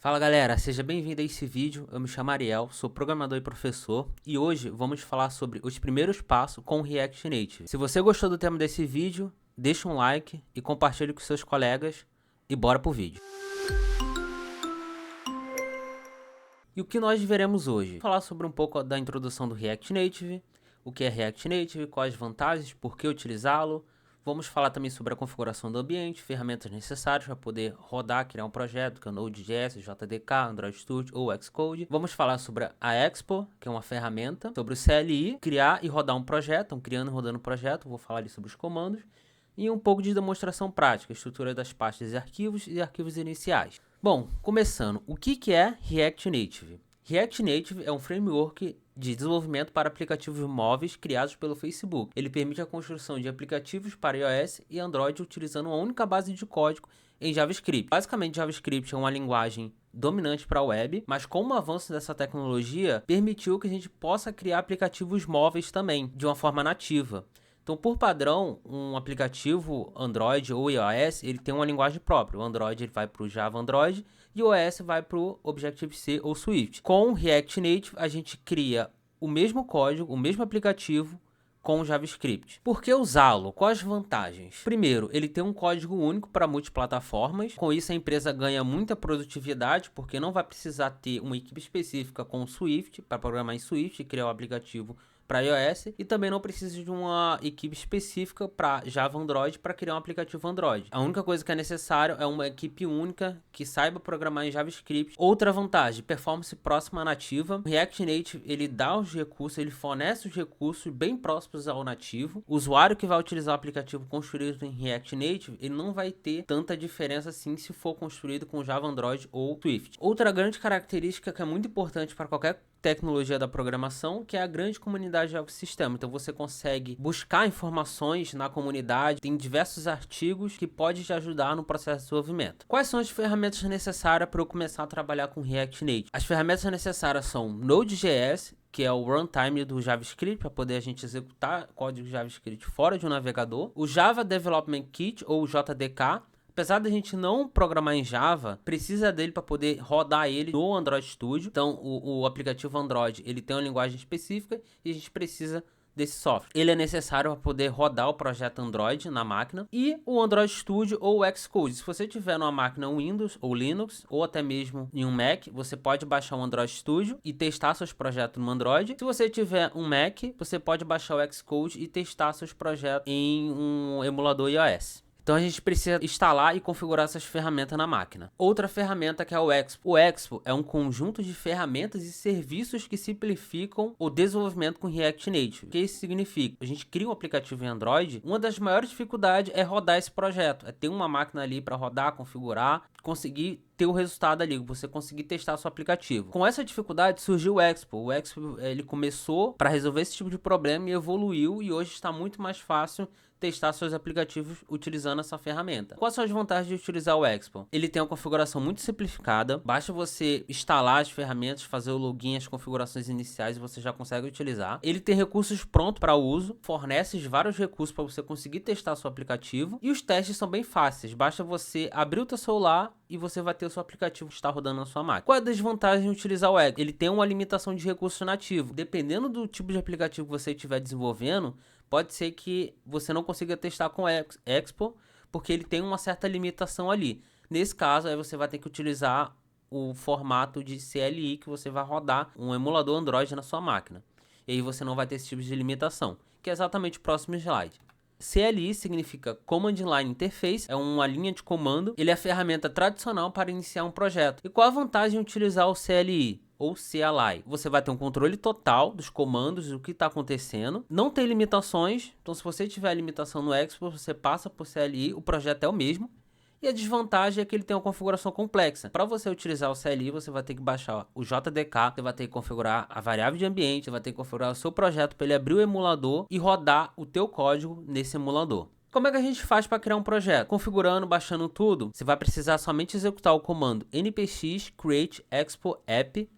Fala galera, seja bem-vindo a esse vídeo. Eu me chamo Ariel, sou programador e professor e hoje vamos falar sobre os primeiros passos com o React Native. Se você gostou do tema desse vídeo, deixa um like e compartilhe com seus colegas e bora pro vídeo. E o que nós veremos hoje? Falar sobre um pouco da introdução do React Native, o que é React Native, quais as vantagens, por que utilizá-lo. Vamos falar também sobre a configuração do ambiente, ferramentas necessárias para poder rodar, criar um projeto, que é o Node.js, JDK, Android Studio ou Xcode. Vamos falar sobre a Expo, que é uma ferramenta, sobre o CLI, criar e rodar um projeto, então criando e rodando um projeto, vou falar ali sobre os comandos, e um pouco de demonstração prática, estrutura das pastas e arquivos iniciais. Bom, começando, o que é React Native? React Native é um framework de desenvolvimento para aplicativos móveis criados pelo Facebook. Ele permite a construção de aplicativos para iOS e Android utilizando uma única base de código em JavaScript. Basicamente, JavaScript é uma linguagem dominante para a web, mas com o avanço dessa tecnologia, permitiu que a gente possa criar aplicativos móveis também, de uma forma nativa. Então, por padrão, um aplicativo Android ou iOS, ele tem uma linguagem própria. O Android ele vai para o Java Android e o iOS vai para o Objective-C ou Swift. Com o React Native, a gente cria o mesmo código, o mesmo aplicativo com o JavaScript. Por que usá-lo? Quais as vantagens? Primeiro, ele tem um código único para multiplataformas. Com isso, a empresa ganha muita produtividade, porque não vai precisar ter uma equipe específica com o Swift, para programar em Swift e criar o aplicativo para iOS, e também não precisa de uma equipe específica para Java Android para criar um aplicativo Android. A única coisa que é necessário é uma equipe única que saiba programar em JavaScript. Outra vantagem, performance próxima à nativa. O React Native, ele dá os recursos, ele fornece os recursos bem próximos ao nativo. O usuário que vai utilizar o aplicativo construído em React Native, ele não vai ter tanta diferença assim se for construído com Java Android ou Swift. Outra grande característica que é muito importante para qualquer tecnologia da programação, que é a grande comunidade de ecossistema. Então você consegue buscar informações na comunidade, tem diversos artigos que podem te ajudar no processo de desenvolvimento. Quais são as ferramentas necessárias para eu começar a trabalhar com React Native? As ferramentas necessárias são Node.js, que é o runtime do JavaScript, para poder a gente executar código JavaScript fora de um navegador. O Java Development Kit, ou JDK. Apesar da gente não programar em Java, precisa dele para poder rodar ele no Android Studio. Então, o aplicativo Android, ele tem uma linguagem específica e a gente precisa desse software. Ele é necessário para poder rodar o projeto Android na máquina. E o Android Studio ou o Xcode. Se você tiver numa máquina Windows ou Linux, ou até mesmo em um Mac, você pode baixar o Android Studio e testar seus projetos no Android. Se você tiver um Mac, você pode baixar o Xcode e testar seus projetos em um emulador iOS. Então a gente precisa instalar e configurar essas ferramentas na máquina. Outra ferramenta que é o Expo. O Expo é um conjunto de ferramentas e serviços que simplificam o desenvolvimento com React Native. O que isso significa? A gente cria um aplicativo em Android, uma das maiores dificuldades é rodar esse projeto. É ter uma máquina ali para rodar, configurar, conseguir ter o resultado ali, você conseguir testar seu aplicativo. Com essa dificuldade surgiu o Expo. O Expo ele começou para resolver esse tipo de problema e evoluiu, e hoje está muito mais fácil testar seus aplicativos utilizando essa ferramenta. Quais são as vantagens de utilizar o Expo? Ele tem uma configuração muito simplificada, basta você instalar as ferramentas, fazer o login, as configurações iniciais e você já consegue utilizar. Ele tem recursos prontos para uso, fornece vários recursos para você conseguir testar seu aplicativo, e os testes são bem fáceis, basta você abrir o seu celular e você vai ter o seu aplicativo que está rodando na sua máquina. Qual é a desvantagem de utilizar o Expo? Ele tem uma limitação de recurso nativo. Dependendo do tipo de aplicativo que você estiver desenvolvendo, pode ser que você não consiga testar com Expo, porque ele tem uma certa limitação ali. Nesse caso, aí você vai ter que utilizar o formato de CLI, que você vai rodar um emulador Android na sua máquina. E aí você não vai ter esse tipo de limitação, que é exatamente o próximo slide. CLI significa Command Line Interface, é uma linha de comando. Ele é a ferramenta tradicional para iniciar um projeto. E qual a vantagem de utilizar o CLI? Ou CLI? Você vai ter um controle total dos comandos, do que está acontecendo. Não tem limitações, então se você tiver limitação no Expo, você passa por CLI, o projeto é o mesmo. E a desvantagem é que ele tem uma configuração complexa. Para você utilizar o CLI, você vai ter que baixar o JDK, você vai ter que configurar a variável de ambiente, você vai ter que configurar o seu projeto para ele abrir o emulador e rodar o teu código nesse emulador. Como é que a gente faz para criar um projeto? Configurando, baixando tudo, você vai precisar somente executar o comando npx create expo app.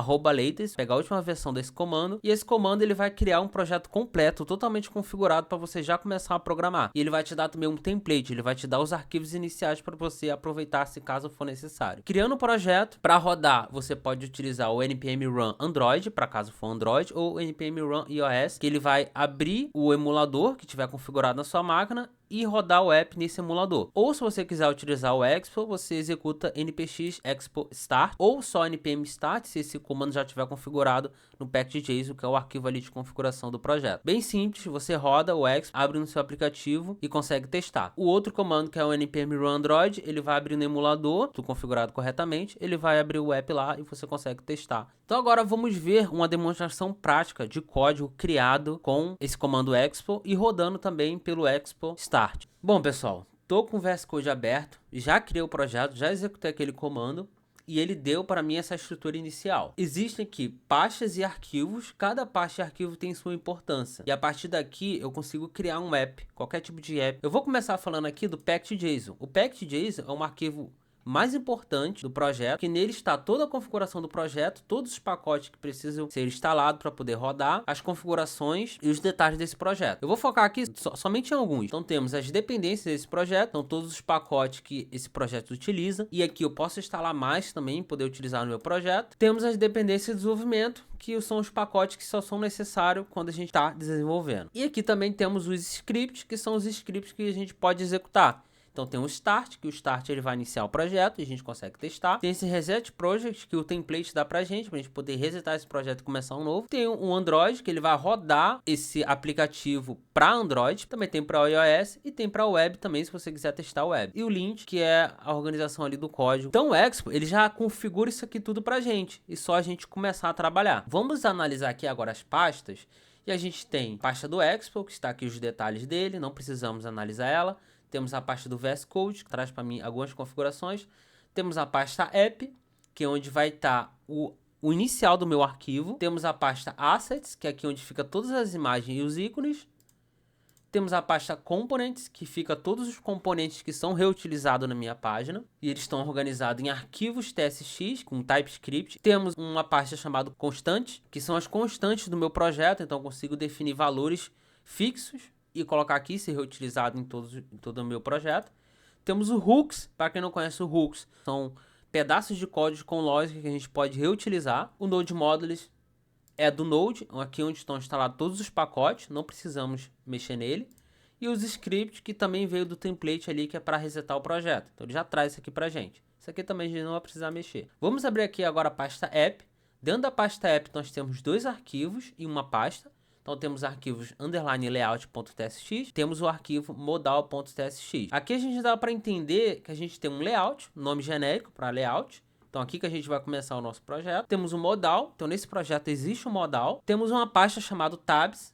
@latest, pegar a última versão desse comando, e esse comando ele vai criar um projeto completo, totalmente configurado para você já começar a programar. E ele vai te dar também um template, ele vai te dar os arquivos iniciais para você aproveitar se caso for necessário. Criando o projeto, para rodar, você pode utilizar o npm run Android, para caso for Android, ou o npm run iOS, que ele vai abrir o emulador que tiver configurado na sua máquina e rodar o app nesse emulador. Ou se você quiser utilizar o Expo, você executa npx expo start ou só npm start se esse comando já estiver configurado no package.json, que é o arquivo ali de configuração do projeto. Bem simples, você roda o Expo, abre no seu aplicativo e consegue testar. O outro comando, que é o npm run Android, ele vai abrir no emulador, tudo configurado corretamente, ele vai abrir o app lá e você consegue testar. Então agora vamos ver uma demonstração prática de código criado com esse comando Expo e rodando também pelo Expo Start. Bom, pessoal, tô com o VS Code aberto, já criei o projeto, já executei aquele comando e ele deu para mim essa estrutura inicial. Existem aqui pastas e arquivos, cada pasta e arquivo tem sua importância. E a partir daqui eu consigo criar um app, qualquer tipo de app. Eu vou começar falando aqui do package.json. O package.json é um arquivo mais importante do projeto, que nele está toda a configuração do projeto, todos os pacotes que precisam ser instalados para poder rodar, as configurações e os detalhes desse projeto. Eu vou focar aqui somente em alguns. Então temos as dependências desse projeto, então todos os pacotes que esse projeto utiliza, e aqui eu posso instalar mais também, poder utilizar no meu projeto. Temos as dependências de desenvolvimento, que são os pacotes que só são necessários quando a gente está desenvolvendo. E aqui também temos os scripts, que são os scripts que a gente pode executar. Então tem o Start, que o Start ele vai iniciar o projeto e a gente consegue testar. Tem esse Reset Project, que o template dá pra gente poder resetar esse projeto e começar um novo. Tem o Android, que ele vai rodar esse aplicativo para Android. Também tem para iOS e tem para web também, se você quiser testar o web. E o Lint, que é a organização ali do código. Então o Expo, ele já configura isso aqui tudo pra gente e só a gente começar a trabalhar. Vamos analisar aqui agora as pastas. E a gente tem a pasta do Expo, que está aqui os detalhes dele, não precisamos analisar ela. Temos a pasta do VS Code, que traz para mim algumas configurações. Temos a pasta App, que é onde vai estar o inicial do meu arquivo. Temos a pasta Assets, que é aqui onde fica todas as imagens e os ícones. Temos a pasta Components, que fica todos os componentes que são reutilizados na minha página. E eles estão organizados em arquivos TSX com TypeScript. Temos uma pasta chamada Constantes, que são as constantes do meu projeto. Então eu consigo definir valores fixos e colocar aqui, ser reutilizado em todo o meu projeto. Temos o hooks, para quem não conhece o hooks, são pedaços de código com lógica que a gente pode reutilizar. O Node Modules é do Node, aqui onde estão instalados todos os pacotes, não precisamos mexer nele. E os scripts, que também veio do template ali, que é para resetar o projeto. Então ele já traz isso aqui para a gente. Isso aqui também a gente não vai precisar mexer. Vamos abrir aqui agora a pasta App. Dentro da pasta App nós temos dois arquivos e uma pasta. Então temos arquivos _layout.txt, temos o arquivo modal.txt. Aqui a gente dá para entender que a gente tem um layout, nome genérico para layout. Então aqui que a gente vai começar o nosso projeto. Temos um modal, então nesse projeto existe um modal. Temos uma pasta chamada tabs.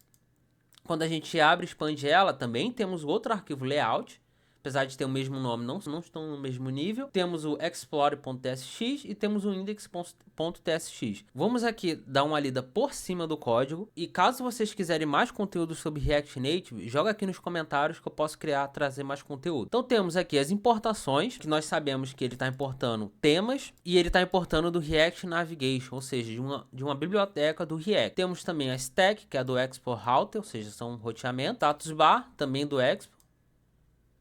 Quando a gente abre e expande ela, também temos outro arquivo layout. Apesar de ter o mesmo nome, não estão no mesmo nível. Temos o explore.txt e temos o index.txt. Vamos aqui dar uma lida por cima do código. E caso vocês quiserem mais conteúdo sobre React Native, joga aqui nos comentários que eu posso trazer mais conteúdo. Então temos aqui as importações, que nós sabemos que ele está importando temas e ele está importando do React Navigation, ou seja, de uma biblioteca do React. Temos também a stack, que é do Expo Router, ou seja, são roteamento. Status bar, também do Expo.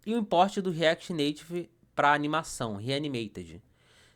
E o import do React Native para animação, Reanimated.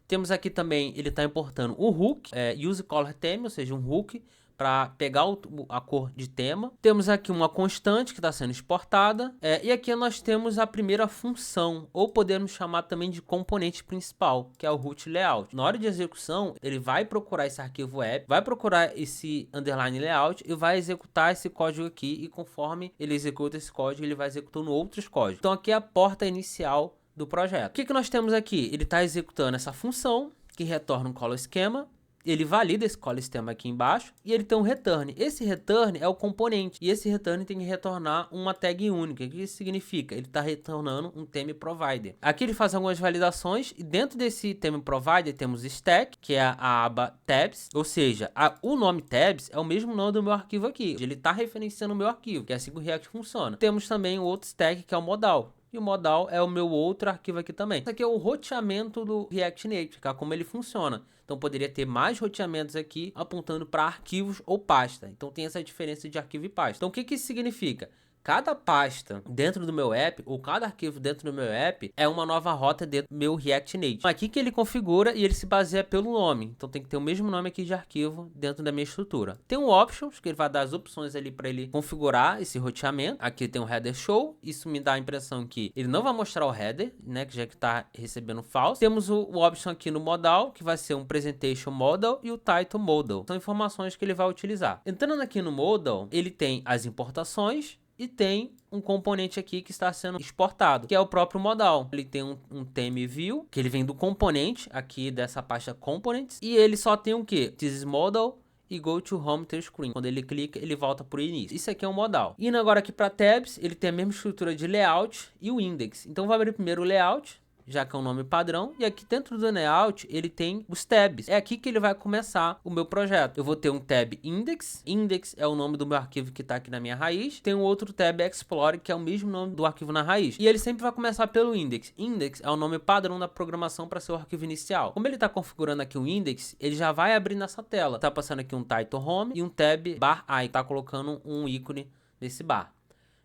Temos aqui também, ele está importando o hook, use color theme, ou seja, um hook para pegar a cor de tema. Temos aqui uma constante que está sendo exportada. E aqui nós temos a primeira função, ou podemos chamar também de componente principal, que é o root layout. Na hora de execução, ele vai procurar esse arquivo app, vai procurar esse underline layout e vai executar esse código aqui. E conforme ele executa esse código, ele vai executando outros códigos. Então aqui é a porta inicial do projeto. O que nós temos aqui? Ele está executando essa função que retorna um color schema. Ele valida esse color schema aqui embaixo e ele tem um return. Esse return é o componente e esse return tem que retornar uma tag única. O que isso significa? Ele está retornando um theme provider. Aqui ele faz algumas validações e dentro desse theme provider temos stack, que é a aba tabs, ou seja, o nome tabs é o mesmo nome do meu arquivo aqui. Ele está referenciando o meu arquivo, que é assim que o React funciona. Temos também o outro stack, que é o modal. e o modal é o meu outro arquivo aqui também. Isso aqui é o roteamento do React Native, tá? Como ele funciona. Então poderia ter mais roteamentos aqui apontando para arquivos ou pasta. Então tem essa diferença de arquivo e pasta. Então o que isso significa? Cada pasta dentro do meu app, ou cada arquivo dentro do meu app, é uma nova rota dentro do meu React Native. Aqui que ele configura e ele se baseia pelo nome. Então tem que ter o mesmo nome aqui de arquivo dentro da minha estrutura. Tem um Options, que ele vai dar as opções ali para ele configurar esse roteamento. Aqui tem um Header Show. Isso me dá a impressão que ele não vai mostrar o header, né? Que já que está recebendo false. Temos o Option aqui no Modal, que vai ser um Presentation Modal e o Title Modal. São informações que ele vai utilizar. Entrando aqui no Modal, ele tem as importações, e tem um componente aqui que está sendo exportado, que é o próprio modal. Ele tem um theme view, que ele vem do componente aqui dessa pasta components, e ele só tem o que? This is modal e go to home to screen. Quando ele clica, ele volta para o início. Isso aqui é um modal. Indo agora aqui para tabs, ele tem a mesma estrutura de layout e o index. Então vou abrir primeiro o layout, já que é um nome padrão, e aqui dentro do layout ele tem os tabs. É aqui que ele vai começar o meu projeto. Eu vou ter um tab index, index é o nome do meu arquivo que está aqui na minha raiz, tem um outro tab explore, que é o mesmo nome do arquivo na raiz, e ele sempre vai começar pelo index. Index é o nome padrão da programação para seu arquivo inicial. Como ele está configurando aqui o index, ele já vai abrir nessa tela. Tá passando aqui um title home e um tab bar i, tá colocando um ícone nesse bar.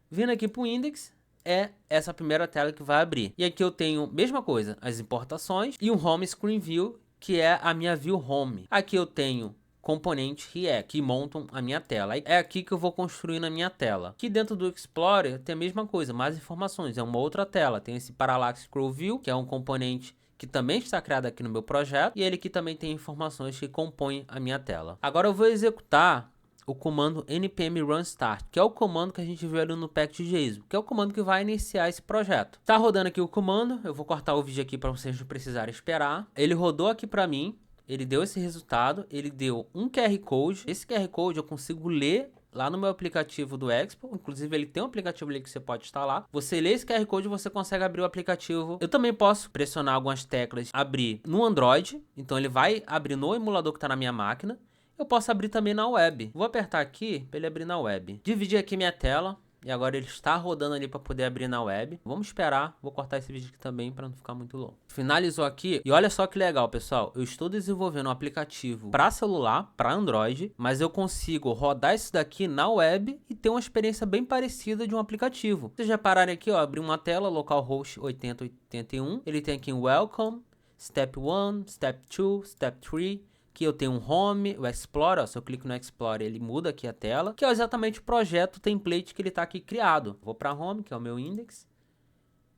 Vindo aqui para o index, é essa primeira tela que vai abrir. E aqui eu tenho, mesma coisa, as importações e um Home Screen View, que é a minha View Home. Aqui eu tenho componentes React, que montam a minha tela. É aqui que eu vou construir na minha tela. Aqui dentro do Explorer tem a mesma coisa, mais informações, é uma outra tela. Tem esse Parallax Scroll View, que é um componente que também está criado aqui no meu projeto, e ele aqui também tem informações que compõem a minha tela. Agora eu vou executar o comando npm run start, que é o comando que a gente viu ali no package.json, que é o comando que vai iniciar esse projeto. Tá rodando aqui o comando, eu vou cortar o vídeo aqui para vocês não precisarem esperar. Ele rodou aqui para mim, ele deu esse resultado, ele deu um QR Code. Esse QR Code eu consigo ler lá no meu aplicativo do Expo, inclusive ele tem um aplicativo ali que você pode instalar. Você lê esse QR Code e você consegue abrir o aplicativo. Eu também posso pressionar algumas teclas, abrir no Android, então ele vai abrir no emulador que está na minha máquina. Eu posso abrir também na web. Vou apertar aqui para ele abrir na web. Dividir aqui minha tela. E agora ele está rodando ali para poder abrir na web. Vamos esperar. Vou cortar esse vídeo aqui também para não ficar muito longo. Finalizou aqui. E olha só que legal, pessoal. Eu estou desenvolvendo um aplicativo para celular, para Android. Mas eu consigo rodar isso daqui na web e ter uma experiência bem parecida de um aplicativo. Vocês repararem aqui, ó. Abri uma tela, localhost 8081. Ele tem aqui um Welcome, Step 1, Step 2, Step 3. Aqui eu tenho um Home, o Explorer, ó, se eu clico no Explorer ele muda aqui a tela, que é exatamente o projeto, o template que ele está aqui criado. Vou para Home, que é o meu index,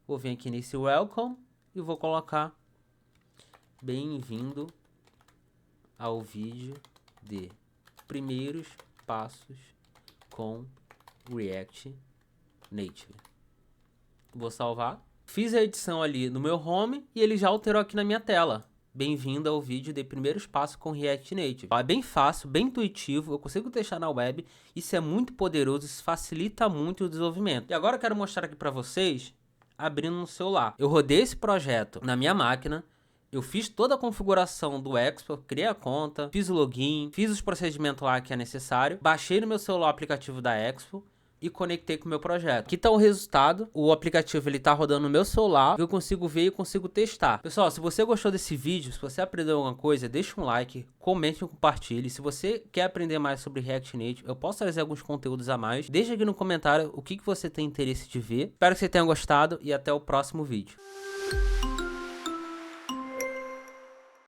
vou vir aqui nesse Welcome e vou colocar bem-vindo ao vídeo de primeiros passos com React Native. Vou salvar. Fiz a edição ali no meu Home e ele já alterou aqui na minha tela. Bem-vindo ao vídeo de primeiros passos com React Native. É bem fácil, bem intuitivo, eu consigo deixar na web, isso é muito poderoso, isso facilita muito o desenvolvimento. E agora eu quero mostrar aqui para vocês, abrindo no celular. Eu rodei esse projeto na minha máquina, eu fiz toda a configuração do Expo, criei a conta, fiz o login, fiz os procedimentos lá que é necessário, baixei no meu celular o aplicativo da Expo e conectei com o meu projeto. Aqui está o resultado. O aplicativo ele está rodando no meu celular. Eu consigo ver e consigo testar. Pessoal, se você gostou desse vídeo, se você aprendeu alguma coisa, deixa um like, comente e compartilhe. Se você quer aprender mais sobre React Native, eu posso trazer alguns conteúdos a mais. Deixa aqui no comentário o que você tem interesse de ver. Espero que você tenha gostado e até o próximo vídeo.